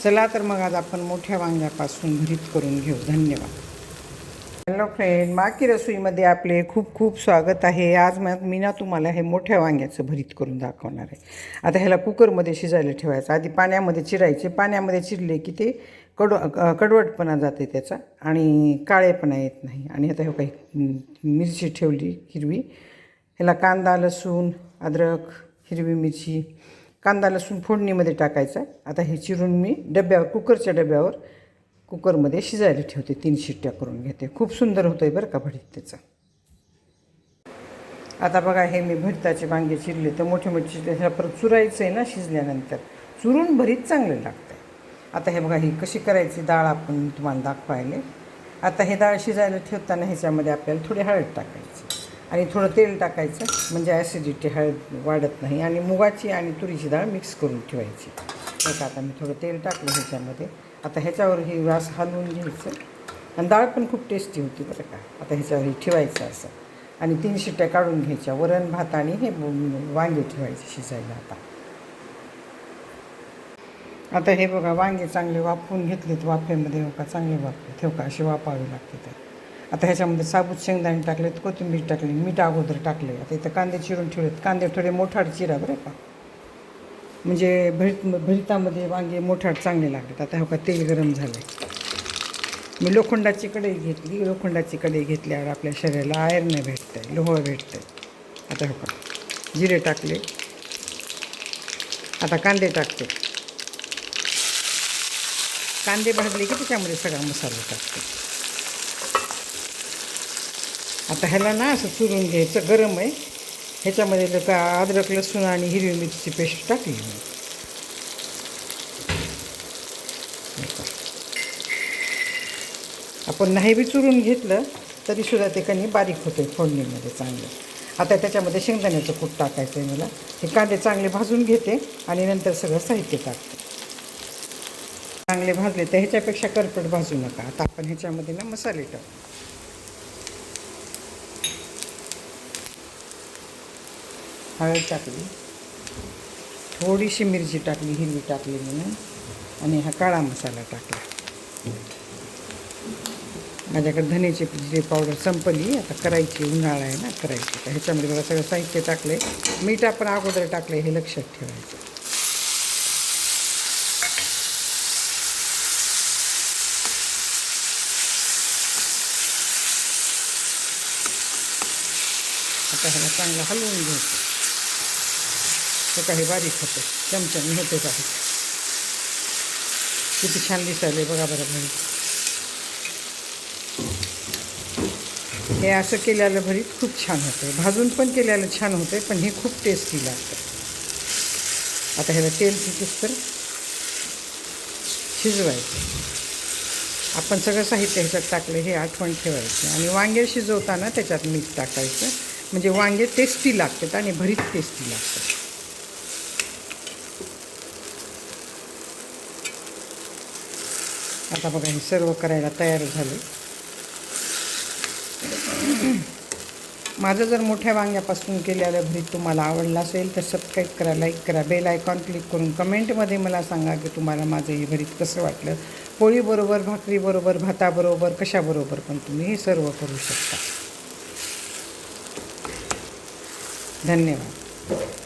चला तर मग आज आपण मोठ्या वांग्यापासून भरीत करून घेऊ. धन्यवाद. हॅलो फ्रेंड, माकी रसोईमध्ये आपले खूप खूप स्वागत आहे. आज मी तुम्हाला हे मोठ्या वांग्याचं भरीत करून दाखवणार आहे. आता ह्याला कुकरमध्ये शिजायला ठेवायचं. आधी पाण्यामध्ये चिरायचे. पाण्यामध्ये चिरले की ते कडवटपणा जाते त्याचा आणि काळेपणा येत नाही. आणि आता हे काही मिरची ठेवली हिरवी. ह्याला कांदा, लसूण, अद्रक, हिरवी मिरची, कांदा लसूण फोडणीमध्ये टाकायचा आहे. आता हे चिरून मी डब्यावर, कुकरच्या डब्यावर कुकरमध्ये शिजायला ठेवते. 3 शिट्ट्या करून घेते. खूप सुंदर होतं आहे बरं का भरीत त्याचं. आता बघा, हे मी भरीताचे वांगे चिरले तर मोठे मोठे ह्याला परत चुरायचं आहे ना शिजल्यानंतर. चुरून भरीत चांगलं लागतं आहे. आता हे बघा, ही कशी करायची डाळ आपण तुम्हाला दाखवायला. आता हे डाळ शिजायला ठेवताना ह्याच्यामध्ये आपल्याला थोडी हळद टाकायची आणि थोडं तेल टाकायचं, म्हणजे ॲसिडिटी हळद वाढत नाही. आणि मुगाची आणि तुरीची डाळ मिक्स करून ठेवायची. बघा, आता मी थोडं तेल टाकलं ह्याच्यामध्ये. आता ह्याच्यावर ही वास हलवून घ्यायचं आणि डाळ पण खूप टेस्टी होती बरं का. आता ह्याच्यावर हे ठेवायचं असं आणि 3 शिट्ट्या काढून घ्यायच्या. वरण भात आणि हे वांगे ठेवायचे शिजायला. आता हे बघा, वांगे चांगले वाफवून घेतलेत वाफेमध्ये. बघा, चांगले वाफले ठेव का, असे वाफावे लागते ते. आता ह्याच्यामध्ये साबूत शेंगदाणे टाकलेत, कोथिंबीर टाकली, मीठ अगोदर टाकले. आता इथं कांदे चिरून ठेवलेत. कांदे थोडे मोठाड चिरा बरं का, म्हणजे भरितामध्ये वांगे मोठाड चांगले लागतात. आता हो का, तेल गरम झालं आहे. मी लोखंडाची कढई घेतली. लोखंडाची कढई घेतल्यावर आपल्या शरीराला आयर्न भेटतं आहे, लोह भेटतं आहे. आता हो का, जिरे टाकले. आता कांदे टाकते. कांदे भाजले की त्याच्यामध्ये सगळा मसाला टाकते. आता ह्याला ना असं चुरून घ्यायचं. गरम आहे. ह्याच्यामध्ये का अद्रक, लसूण आणि हिरवी मिरची पेस्ट टाकली मी. आपण नाही बी चुरून घेतलं तरीसुद्धा ते कणी बारीक होते फोडणीमध्ये चांगलं. आता त्याच्यामध्ये शेंगदाण्याचं कूट टाकायचं आहे मला. हे कांदे चांगले भाजून घेते आणि नंतर सगळं साहित्य टाकते. चांगले भाजले तर ह्याच्यापेक्षा करपट भाजू नका. आता आपण ह्याच्यामध्ये ना मसाले टाकू. हळद टाकली, थोडीशी मिरची टाकली, हिरवी टाकली म्हणून, आणि हा काळा मसाला टाकला. माझ्याकडे धनेची जिरे पावडर संपली. आता करायची, उन्हाळा आहे ना, करायची. तर ह्याच्यामध्ये बघा सगळं साहित्य टाकले. मीठ आपण अगोदर टाकले, हे लक्षात ठेवायचं. आता ह्याला चांगलं हलवून घ्यायचं. हे काही बारीक होतं, चमच्याने होते बारीक. किती छान दिसायले बघा बरं भरीत. हे असं केलेलं भरीत खूप छान होतं. भाजून पण केलेलं छान होतं, पण हे खूप टेस्टी लागतं. आता ह्याला तेल सुटूस तर शिजवायचं. आपण सगळं साहित्य ह्याच्यात टाकलं हे आठवण ठेवायचं. आणि वांगे शिजवताना त्याच्यात मीठ टाकायचं, म्हणजे वांगे टेस्टी लागतात आणि भरीत टेस्टी लागतात. आता बघा, हे सर्व करायला तयार झाले. माझं जर मोठ्या वांग्यापासून केलेलं भरीत तुम्हाला आवडलं असेल तर सबस्क्राईब करा, लाईक करा, बेल आयकॉन क्लिक करून कमेंटमध्ये मला सांगा की तुम्हाला माझं हे भरीत कसं वाटलं. पोळीबरोबर, भाकरीबरोबर, भाताबरोबर, कशाबरोबर पण तुम्ही हे सर्व करू शकता. धन्यवाद.